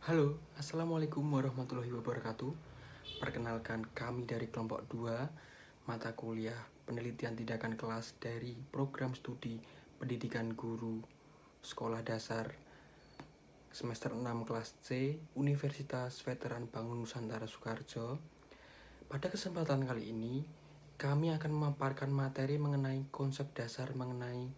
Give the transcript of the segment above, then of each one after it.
Halo, Assalamualaikum warahmatullahi wabarakatuh. Perkenalkan kami dari kelompok 2 mata kuliah penelitian tindakan kelas dari program studi pendidikan guru sekolah dasar semester 6 kelas C Universitas Veteran Bangun Nusantara Soekarjo. Pada kesempatan kali ini, kami akan memaparkan materi mengenai konsep dasar mengenai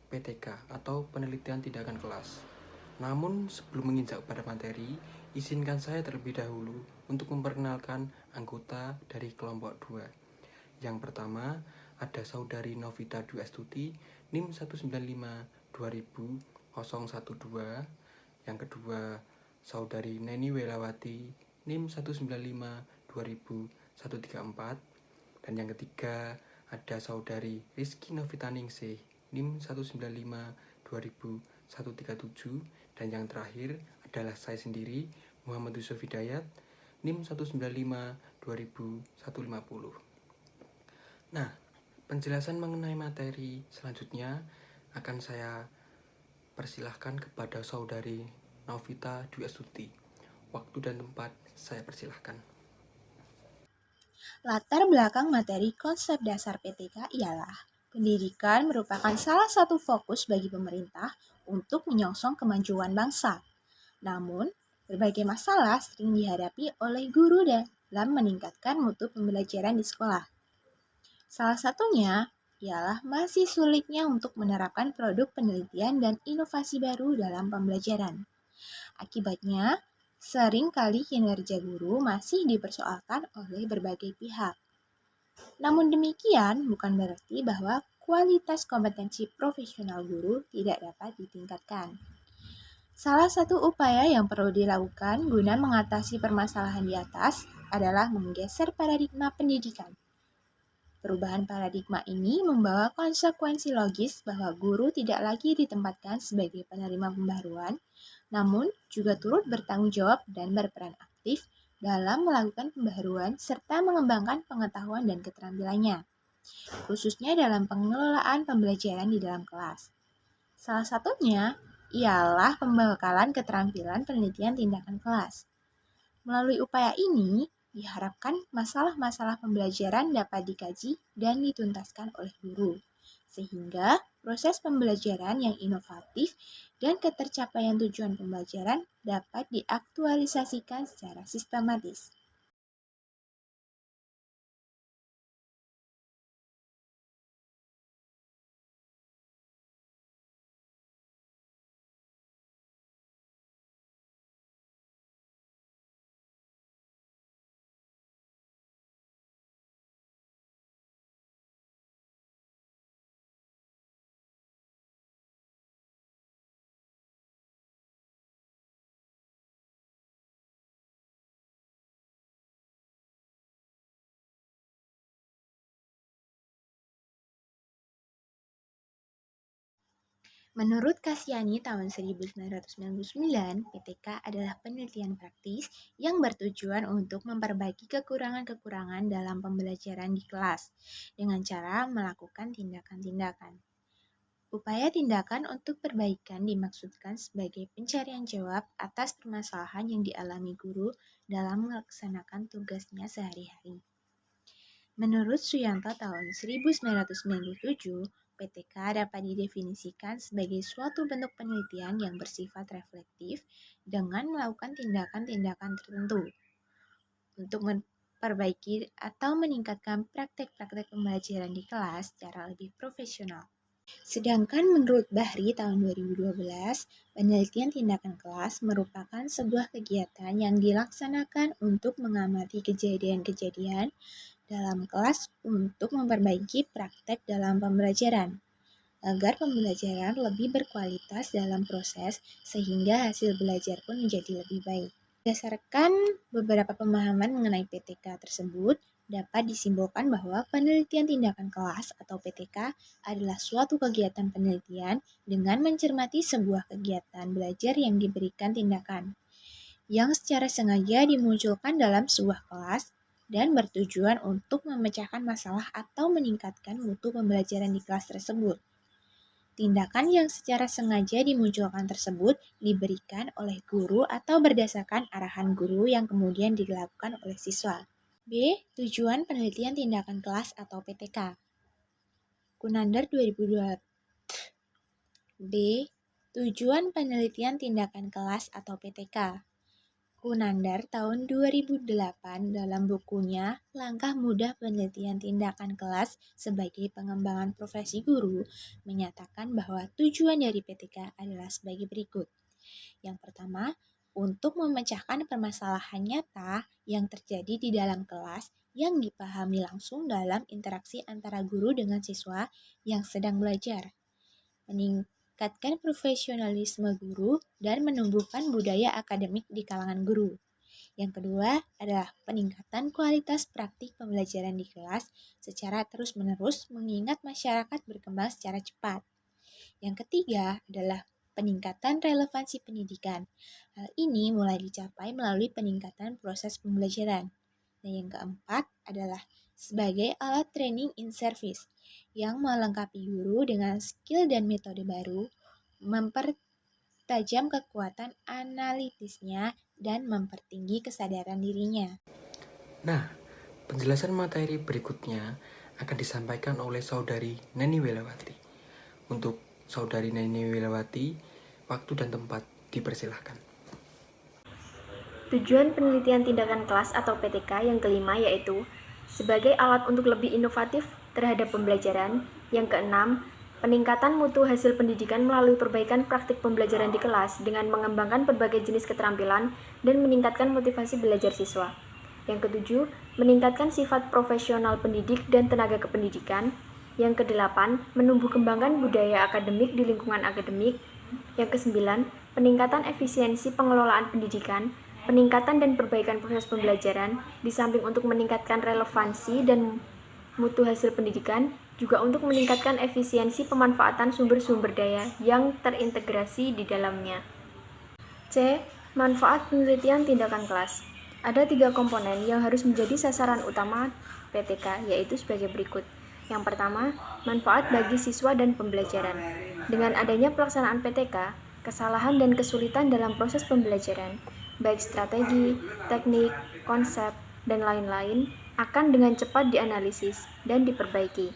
PTK atau penelitian tindakan kelas. Namun sebelum menginjak pada materi, izinkan saya terlebih dahulu untuk memperkenalkan anggota dari kelompok 2. Yang pertama ada saudari Novita Dwi Astuti NIM 195-2000-012. Yang kedua saudari Neni Welawati NIM 195-2000-134. Dan yang ketiga ada saudari Rizky Novita Ningsih NIM 195-2000-137. Dan yang terakhir adalah saya sendiri, Muhammad Yusuf Hidayat NIM 195-2000-150. Nah, penjelasan mengenai materi selanjutnya akan saya persilahkan kepada saudari Novita Dwi Astuti. Waktu dan tempat saya persilahkan. Latar belakang materi konsep dasar PTK ialah pendidikan merupakan salah satu fokus bagi pemerintah untuk menyongsong kemajuan bangsa. Namun, berbagai masalah sering dihadapi oleh guru dalam meningkatkan mutu pembelajaran di sekolah. Salah satunya ialah masih sulitnya untuk menerapkan produk penelitian dan inovasi baru dalam pembelajaran. Akibatnya, sering kali kinerja guru masih dipersoalkan oleh berbagai pihak. Namun demikian, bukan berarti bahwa kualitas kompetensi profesional guru tidak dapat ditingkatkan. Salah satu upaya yang perlu dilakukan guna mengatasi permasalahan di atas adalah menggeser paradigma pendidikan. Perubahan paradigma ini membawa konsekuensi logis bahwa guru tidak lagi ditempatkan sebagai penerima pembaruan, namun juga turut bertanggung jawab dan berperan aktif dalam melakukan pembaharuan serta mengembangkan pengetahuan dan keterampilannya, khususnya dalam pengelolaan pembelajaran di dalam kelas. Salah satunya ialah pembekalan keterampilan penelitian tindakan kelas. Melalui upaya ini, diharapkan masalah-masalah pembelajaran dapat dikaji dan dituntaskan oleh guru, sehingga proses pembelajaran yang inovatif dan ketercapaian tujuan pembelajaran dapat diaktualisasikan secara sistematis. Menurut Kasyani tahun 1999, PTK adalah penelitian praktis yang bertujuan untuk memperbaiki kekurangan-kekurangan dalam pembelajaran di kelas dengan cara melakukan tindakan-tindakan. Upaya tindakan untuk perbaikan dimaksudkan sebagai pencarian jawab atas permasalahan yang dialami guru dalam melaksanakan tugasnya sehari-hari. Menurut Suyanto tahun 1997, PTK dapat didefinisikan sebagai suatu bentuk penelitian yang bersifat reflektif dengan melakukan tindakan-tindakan tertentu untuk memperbaiki atau meningkatkan praktek-praktek pembelajaran di kelas secara lebih profesional. Sedangkan menurut Bahri tahun 2012, penelitian tindakan kelas merupakan sebuah kegiatan yang dilaksanakan untuk mengamati kejadian-kejadian dalam kelas untuk memperbaiki praktek dalam pembelajaran, agar pembelajaran lebih berkualitas dalam proses sehingga hasil belajar pun menjadi lebih baik. Berdasarkan beberapa pemahaman mengenai PTK tersebut, dapat disimpulkan bahwa penelitian tindakan kelas atau PTK adalah suatu kegiatan penelitian dengan mencermati sebuah kegiatan belajar yang diberikan tindakan, yang secara sengaja dimunculkan dalam sebuah kelas dan bertujuan untuk memecahkan masalah atau meningkatkan mutu pembelajaran di kelas tersebut. Tindakan yang secara sengaja dimunculkan tersebut diberikan oleh guru atau berdasarkan arahan guru yang kemudian dilakukan oleh siswa. B. Tujuan penelitian tindakan kelas atau PTK. Kunandar 2002. B. Tujuan penelitian tindakan kelas atau PTK. Kunandar tahun 2008 dalam bukunya Langkah Mudah Penelitian Tindakan Kelas sebagai Pengembangan Profesi Guru menyatakan bahwa tujuan dari PTK adalah sebagai berikut. Yang pertama, untuk memecahkan permasalahan nyata yang terjadi di dalam kelas yang dipahami langsung dalam interaksi antara guru dengan siswa yang sedang belajar. Meningkatkan profesionalisme guru dan menumbuhkan budaya akademik di kalangan guru. Yang kedua adalah peningkatan kualitas praktik pembelajaran di kelas secara terus-menerus mengingat masyarakat berkembang secara cepat. Yang ketiga adalah peningkatan relevansi pendidikan. Hal ini mulai dicapai melalui peningkatan proses pembelajaran. Dan yang keempat adalah sebagai alat training in service yang melengkapi guru dengan skill dan metode baru, mempertajam kekuatan analitisnya, dan mempertinggi kesadaran dirinya. Nah, penjelasan materi berikutnya akan disampaikan oleh Saudari Neni Wilawati. Untuk Saudari Neni Wilawati, waktu dan tempat dipersilahkan. Tujuan penelitian tindakan kelas atau PTK yang kelima yaitu sebagai alat untuk lebih inovatif terhadap pembelajaran. Yang keenam, peningkatan mutu hasil pendidikan melalui perbaikan praktik pembelajaran di kelas dengan mengembangkan berbagai jenis keterampilan dan meningkatkan motivasi belajar siswa. Yang ketujuh, meningkatkan sifat profesional pendidik dan tenaga kependidikan. Yang kedelapan, menumbuh kembangkan budaya akademik di lingkungan akademik. Yang kesembilan, peningkatan efisiensi pengelolaan pendidikan, peningkatan dan perbaikan proses pembelajaran, di samping untuk meningkatkan relevansi dan mutu hasil pendidikan, juga untuk meningkatkan efisiensi pemanfaatan sumber-sumber daya yang terintegrasi di dalamnya. C. Manfaat penelitian tindakan kelas. Ada 3 komponen yang harus menjadi sasaran utama PTK, yaitu sebagai berikut. Yang pertama, manfaat bagi siswa dan pembelajaran. Dengan adanya pelaksanaan PTK, kesalahan dan kesulitan dalam proses pembelajaran, baik strategi, teknik, konsep, dan lain-lain, akan dengan cepat dianalisis dan diperbaiki,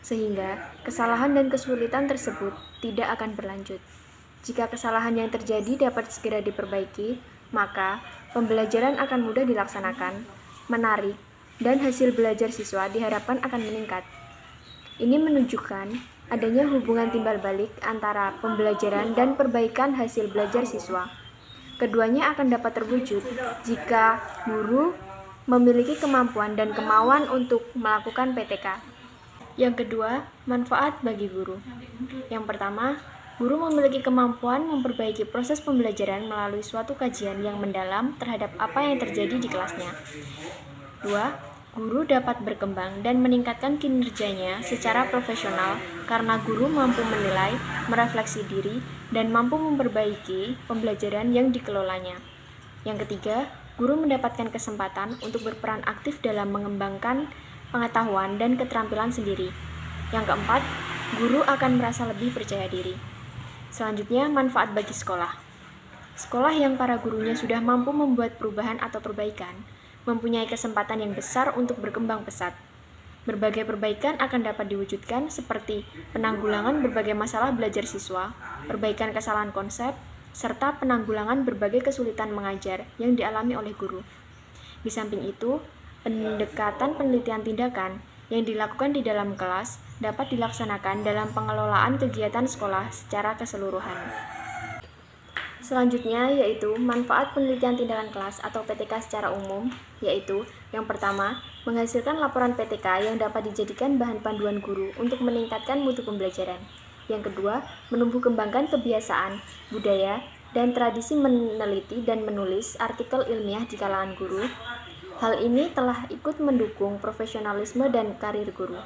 sehingga kesalahan dan kesulitan tersebut tidak akan berlanjut. Jika kesalahan yang terjadi dapat segera diperbaiki, maka pembelajaran akan mudah dilaksanakan, menarik, dan hasil belajar siswa diharapkan akan meningkat. Ini menunjukkan adanya hubungan timbal balik antara pembelajaran dan perbaikan hasil belajar siswa. Keduanya akan dapat terwujud jika guru memiliki kemampuan dan kemauan untuk melakukan PTK. Yang kedua, manfaat bagi guru. Yang pertama, guru memiliki kemampuan memperbaiki proses pembelajaran melalui suatu kajian yang mendalam terhadap apa yang terjadi di kelasnya. Dua, guru dapat berkembang dan meningkatkan kinerjanya secara profesional karena guru mampu menilai, merefleksi diri, dan mampu memperbaiki pembelajaran yang dikelolanya. Yang ketiga, guru mendapatkan kesempatan untuk berperan aktif dalam mengembangkan pengetahuan dan keterampilan sendiri. Yang keempat, guru akan merasa lebih percaya diri. Selanjutnya, manfaat bagi sekolah. Sekolah yang para gurunya sudah mampu membuat perubahan atau perbaikan, mempunyai kesempatan yang besar untuk berkembang pesat. Berbagai perbaikan akan dapat diwujudkan seperti penanggulangan berbagai masalah belajar siswa, perbaikan kesalahan konsep, serta penanggulangan berbagai kesulitan mengajar yang dialami oleh guru. Di samping itu, pendekatan penelitian tindakan yang dilakukan di dalam kelas dapat dilaksanakan dalam pengelolaan kegiatan sekolah secara keseluruhan. Selanjutnya yaitu manfaat penelitian tindakan kelas atau PTK secara umum, yaitu yang pertama, menghasilkan laporan PTK yang dapat dijadikan bahan panduan guru untuk meningkatkan mutu pembelajaran. Yang kedua, menumbuh kembangkan kebiasaan, budaya, dan tradisi meneliti dan menulis artikel ilmiah di kalangan guru. Hal ini telah ikut mendukung profesionalisme dan karir guru.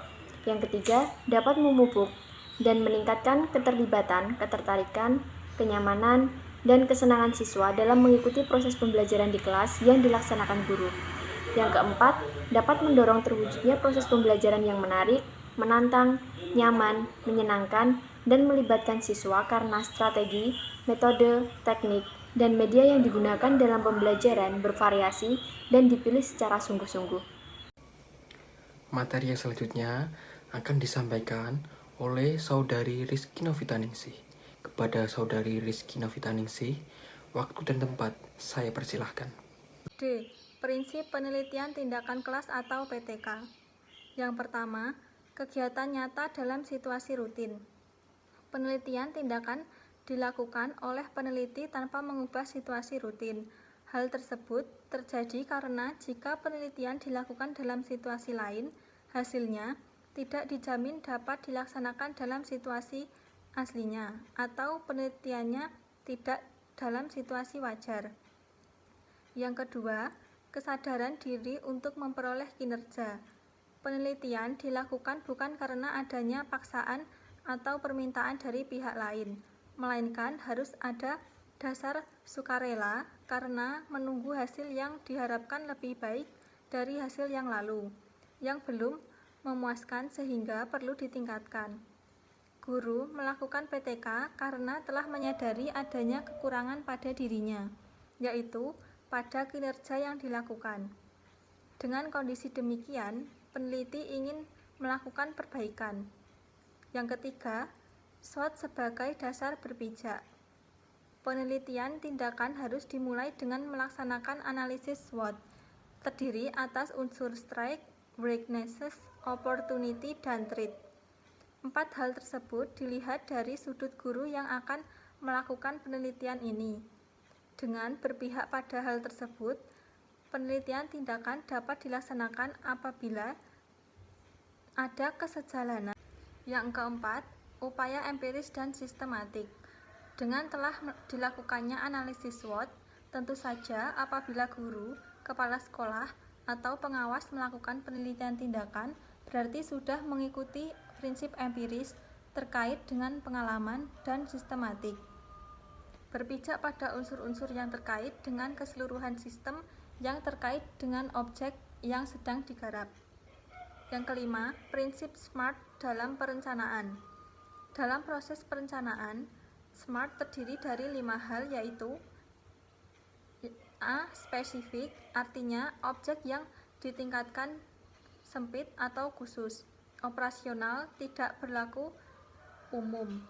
Yang ketiga, dapat memupuk dan meningkatkan keterlibatan, ketertarikan, kenyamanan, dan kesenangan siswa dalam mengikuti proses pembelajaran di kelas yang dilaksanakan guru. Yang keempat, dapat mendorong terwujudnya proses pembelajaran yang menarik, menantang, nyaman, menyenangkan, dan melibatkan siswa karena strategi, metode, teknik, dan media yang digunakan dalam pembelajaran bervariasi dan dipilih secara sungguh-sungguh. Materi yang selanjutnya akan disampaikan oleh Saudari Rizky Novitaningsih. Kepada Saudari Rizky Novitaningsih, waktu dan tempat saya persilahkan. D. Prinsip penelitian tindakan kelas atau PTK. Yang pertama, kegiatan nyata dalam situasi rutin. Penelitian tindakan dilakukan oleh peneliti tanpa mengubah situasi rutin. Hal tersebut terjadi karena jika penelitian dilakukan dalam situasi lain, hasilnya tidak dijamin dapat dilaksanakan dalam situasi aslinya, atau penelitiannya tidak dalam situasi wajar. Yang kedua, kesadaran diri untuk memperoleh kinerja. Penelitian dilakukan bukan karena adanya paksaan atau permintaan dari pihak lain, melainkan harus ada dasar sukarela karena menunggu hasil yang diharapkan lebih baik dari hasil yang lalu, yang belum memuaskan sehingga perlu ditingkatkan. Guru melakukan PTK karena telah menyadari adanya kekurangan pada dirinya, yaitu pada kinerja yang dilakukan. Dengan kondisi demikian, peneliti ingin melakukan perbaikan. Yang ketiga, SWOT sebagai dasar berpijak. Penelitian tindakan harus dimulai dengan melaksanakan analisis SWOT, terdiri atas unsur strength, weaknesses, opportunity, dan threat. 4 hal tersebut dilihat dari sudut guru yang akan melakukan penelitian ini. Dengan berpihak pada hal tersebut, penelitian tindakan dapat dilaksanakan apabila ada kesejalanan. Yang keempat, upaya empiris dan sistematik. Dengan telah dilakukannya analisis SWOT, tentu saja apabila guru, kepala sekolah, atau pengawas melakukan penelitian tindakan, berarti sudah mengikuti prinsip empiris terkait dengan pengalaman dan sistematik. Berpijak pada unsur-unsur yang terkait dengan keseluruhan sistem yang terkait dengan objek yang sedang digarap. Yang kelima, prinsip SMART dalam perencanaan. Dalam proses perencanaan, SMART terdiri dari 5 hal, yaitu A. Spesifik, artinya objek yang ditingkatkan sempit atau khusus. Operasional, tidak berlaku umum.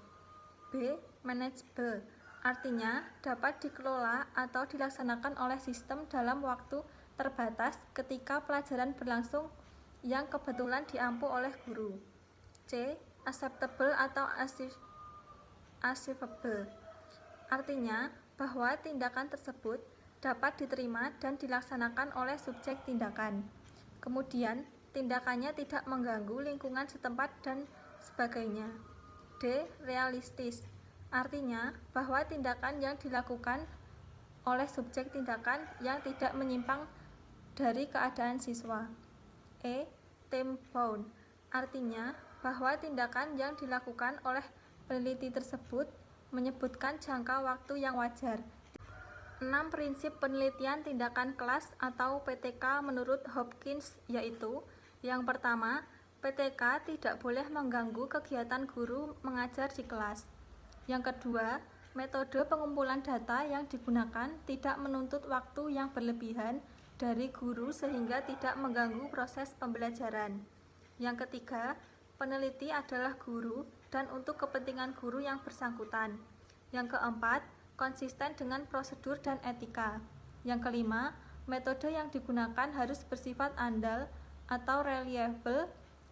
B. Manageable, artinya dapat dikelola atau dilaksanakan oleh sistem dalam waktu terbatas ketika pelajaran berlangsung yang kebetulan diampu oleh guru. C. Acceptable atau achievable, artinya bahwa tindakan tersebut dapat diterima dan dilaksanakan oleh subjek tindakan. Kemudian, tindakannya tidak mengganggu lingkungan setempat dan sebagainya. D. Realistis, artinya bahwa tindakan yang dilakukan oleh subjek tindakan yang tidak menyimpang dari keadaan siswa. E. Time bound, artinya bahwa tindakan yang dilakukan oleh peneliti tersebut menyebutkan jangka waktu yang wajar. 6 prinsip penelitian tindakan kelas atau PTK menurut Hopkins, yaitu yang pertama, PTK tidak boleh mengganggu kegiatan guru mengajar di kelas. Yang kedua, metode pengumpulan data yang digunakan tidak menuntut waktu yang berlebihan dari guru sehingga tidak mengganggu proses pembelajaran. Yang ketiga, peneliti adalah guru dan untuk kepentingan guru yang bersangkutan. Yang keempat, konsisten dengan prosedur dan etika. Yang kelima, metode yang digunakan harus bersifat andal atau reliable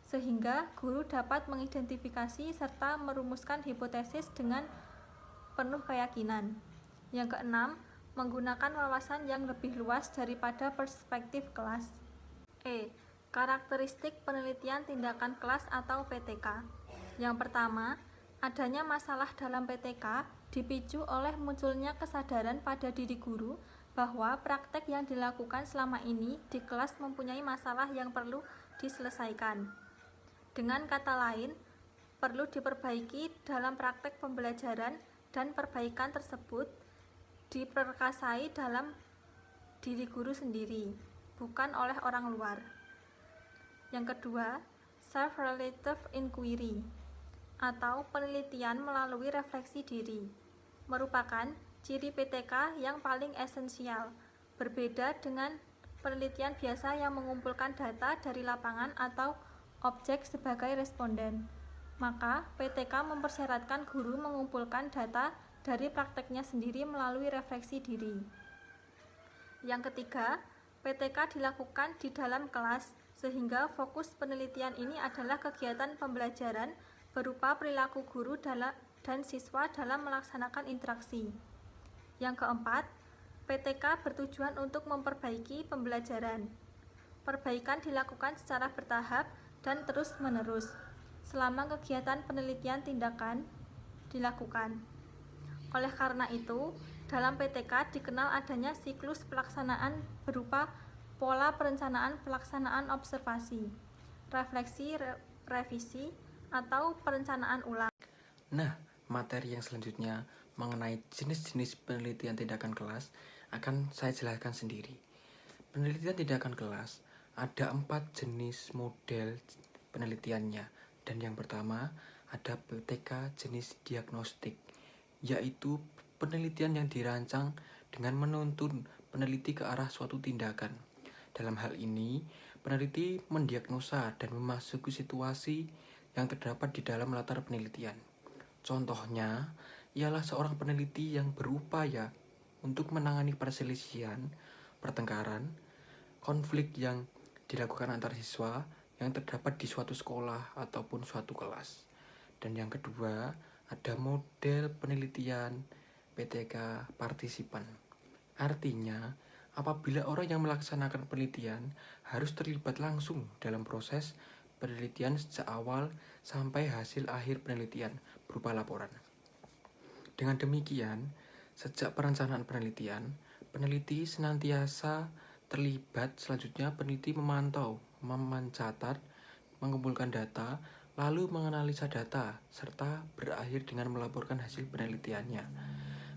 sehingga guru dapat mengidentifikasi serta merumuskan hipotesis dengan penuh keyakinan. Yang keenam, menggunakan wawasan yang lebih luas daripada perspektif kelas. E. Karakteristik penelitian tindakan kelas atau PTK. Yang pertama, adanya masalah dalam PTK dipicu oleh munculnya kesadaran pada diri guru bahwa praktek yang dilakukan selama ini di kelas mempunyai masalah yang perlu diselesaikan. Dengan kata lain, perlu diperbaiki dalam praktek pembelajaran dan perbaikan tersebut diperkasai dalam diri guru sendiri, bukan oleh orang luar. Yang kedua, self-relative inquiry. atau penelitian melalui refleksi diri, merupakan ciri PTK yang paling esensial, berbeda dengan penelitian biasa yang mengumpulkan data dari lapangan atau objek sebagai responden. Maka, PTK mempersyaratkan guru mengumpulkan data dari prakteknya sendiri melalui refleksi diri. Yang ketiga, PTK dilakukan di dalam kelas, sehingga fokus penelitian ini adalah kegiatan pembelajaran berupa perilaku guru dan siswa dalam melaksanakan interaksi. Yang keempat, PTK bertujuan untuk memperbaiki pembelajaran. Perbaikan dilakukan secara bertahap dan terus-menerus selama kegiatan penelitian tindakan dilakukan. Oleh karena itu, dalam PTK dikenal adanya siklus pelaksanaan berupa pola perencanaan pelaksanaan observasi, refleksi, revisi, atau perencanaan ulang. Nah, materi yang selanjutnya mengenai jenis-jenis penelitian tindakan kelas akan saya jelaskan sendiri. Penelitian tindakan kelas ada 4 jenis model penelitiannya, dan yang pertama ada PTK jenis diagnostik, yaitu penelitian yang dirancang dengan menuntun peneliti ke arah suatu tindakan. Dalam hal ini, peneliti mendiagnosa dan memasuki situasi yang terdapat di dalam latar penelitian. Contohnya, ialah seorang peneliti yang berupaya untuk menangani perselisihan, pertengkaran, konflik yang dilakukan antar siswa yang terdapat di suatu sekolah ataupun suatu kelas. Dan yang kedua, ada model penelitian PTK partisipan. Artinya, apabila orang yang melaksanakan penelitian harus terlibat langsung dalam proses penelitian sejak awal sampai hasil akhir penelitian berupa laporan. Dengan demikian, sejak perencanaan penelitian, peneliti senantiasa terlibat. Selanjutnya, peneliti memantau, mencatat, mengumpulkan data, lalu menganalisa data, serta berakhir dengan melaporkan hasil penelitiannya.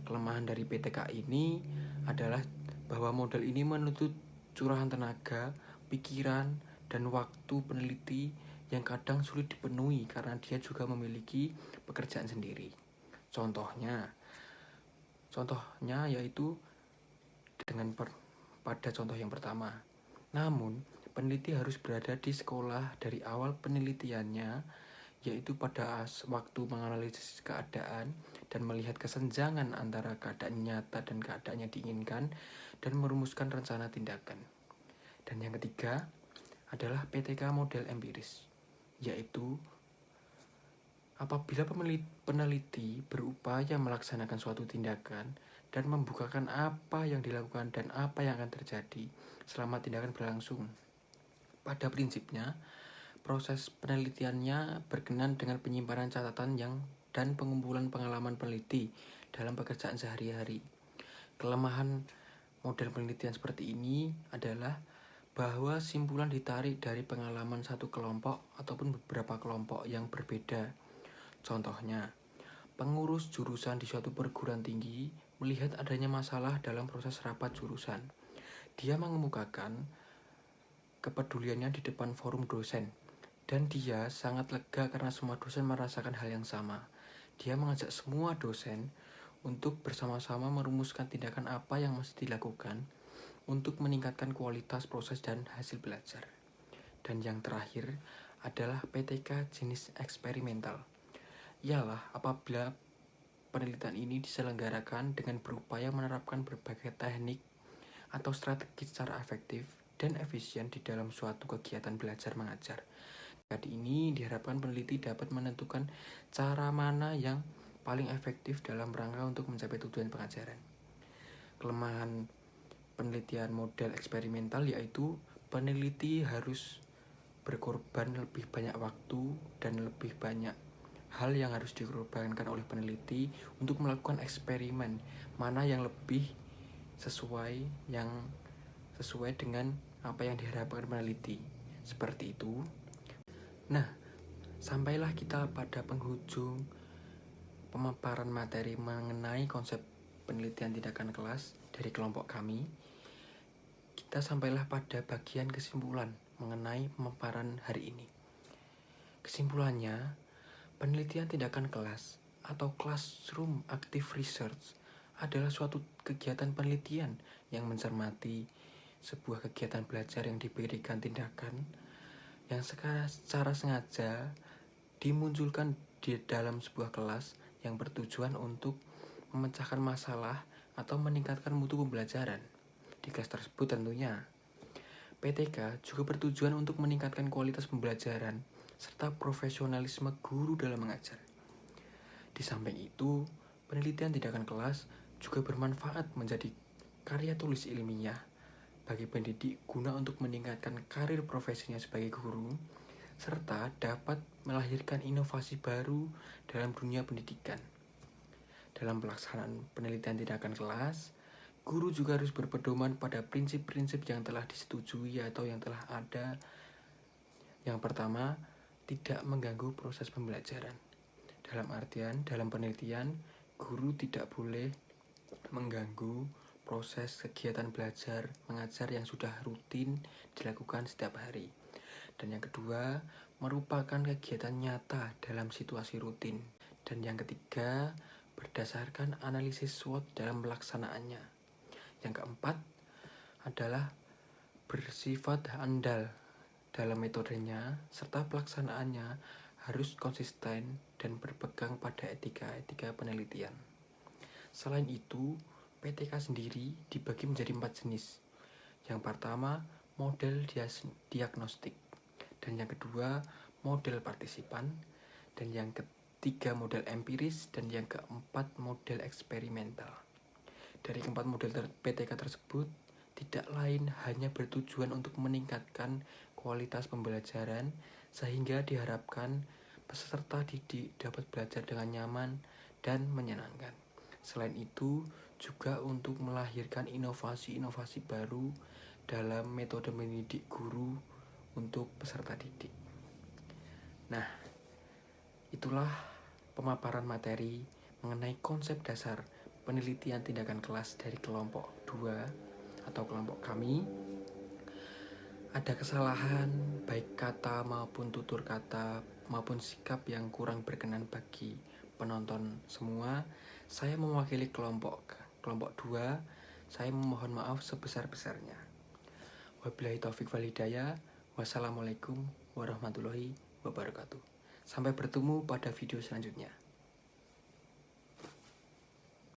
Kelemahan dari PTK ini adalah bahwa model ini menuntut curahan tenaga, pikiran, dan waktu peneliti yang kadang sulit dipenuhi karena dia juga memiliki pekerjaan sendiri. Contohnya yaitu pada contoh yang pertama. Namun, peneliti harus berada di sekolah dari awal penelitiannya, yaitu pada waktu menganalisis keadaan dan melihat kesenjangan antara keadaan nyata dan keadaan yang diinginkan dan merumuskan rencana tindakan. Dan yang ketiga adalah PTK model empiris, yaitu apabila peneliti berupaya melaksanakan suatu tindakan dan membukakan apa yang dilakukan dan apa yang akan terjadi selama tindakan berlangsung. Pada prinsipnya, proses penelitiannya berkenan dengan penyimpanan catatan dan pengumpulan pengalaman peneliti dalam pekerjaan sehari-hari. Kelemahan model penelitian seperti ini adalah bahwa simpulan ditarik dari pengalaman satu kelompok ataupun beberapa kelompok yang berbeda. Contohnya, pengurus jurusan di suatu perguruan tinggi melihat adanya masalah dalam proses rapat jurusan. Dia mengemukakan kepeduliannya di depan forum dosen, dan dia sangat lega karena semua dosen merasakan hal yang sama. Dia mengajak semua dosen untuk bersama-sama merumuskan tindakan apa yang mesti dilakukan untuk meningkatkan kualitas proses dan hasil belajar. Dan yang terakhir adalah PTK jenis eksperimental. Ialah apabila penelitian ini diselenggarakan dengan berupaya menerapkan berbagai teknik atau strategi secara efektif dan efisien di dalam suatu kegiatan belajar mengajar. Jadi ini diharapkan peneliti dapat menentukan cara mana yang paling efektif dalam rangka untuk mencapai tujuan pengajaran. Kelemahan penelitian model eksperimental yaitu peneliti harus berkorban lebih banyak waktu dan lebih banyak hal yang harus dikorbankan oleh peneliti untuk melakukan eksperimen mana yang lebih sesuai dengan apa yang diharapkan peneliti. Seperti itu. Nah, sampailah kita pada penghujung pemaparan materi mengenai konsep penelitian tindakan kelas dari kelompok kami. Kita sampailah pada bagian kesimpulan mengenai pemaparan hari ini. Kesimpulannya, Penelitian tindakan kelas atau classroom active research adalah suatu kegiatan penelitian yang mencermati sebuah kegiatan belajar yang diberikan tindakan yang secara sengaja dimunculkan di dalam sebuah kelas yang bertujuan untuk memecahkan masalah atau meningkatkan mutu pembelajaran di kelas tersebut tentunya. PTK juga bertujuan untuk meningkatkan kualitas pembelajaran serta profesionalisme guru dalam mengajar. Di samping itu, penelitian tindakan kelas juga bermanfaat menjadi karya tulis ilmiah bagi pendidik guna untuk meningkatkan karir profesinya sebagai guru, serta dapat melahirkan inovasi baru dalam dunia pendidikan. Dalam pelaksanaan penelitian tindakan kelas, guru juga harus berpedoman pada prinsip-prinsip yang telah disetujui atau yang telah ada. Yang pertama, tidak mengganggu proses pembelajaran. Dalam artian, dalam penelitian, guru tidak boleh mengganggu proses kegiatan belajar mengajar yang sudah rutin dilakukan setiap hari. Dan yang kedua, merupakan kegiatan nyata dalam situasi rutin. Dan yang ketiga, berdasarkan analisis SWOT dalam pelaksanaannya. Yang keempat adalah bersifat andal dalam metodenya serta pelaksanaannya harus konsisten dan berpegang pada etika-etika penelitian. Selain itu, PTK sendiri dibagi menjadi 4 jenis. Yang pertama, model diagnostik. Dan yang kedua, model partisipan. Dan yang ketiga, model empiris. Dan yang keempat, model eksperimental. Dari keempat model PTK tersebut, tidak lain hanya bertujuan untuk meningkatkan kualitas pembelajaran sehingga diharapkan peserta didik dapat belajar dengan nyaman dan menyenangkan. Selain itu, juga untuk melahirkan inovasi-inovasi baru dalam metode mendidik guru untuk peserta didik. Nah, itulah pemaparan materi mengenai konsep dasar penelitian tindakan kelas dari kelompok 2 atau kelompok kami. Ada kesalahan baik kata maupun tutur kata maupun sikap yang kurang berkenan bagi penonton semua. Saya mewakili kelompok 2. Saya memohon maaf sebesar-besarnya. Wabillahi taufik wal hidayah. Wassalamualaikum warahmatullahi wabarakatuh. Sampai bertemu pada video selanjutnya.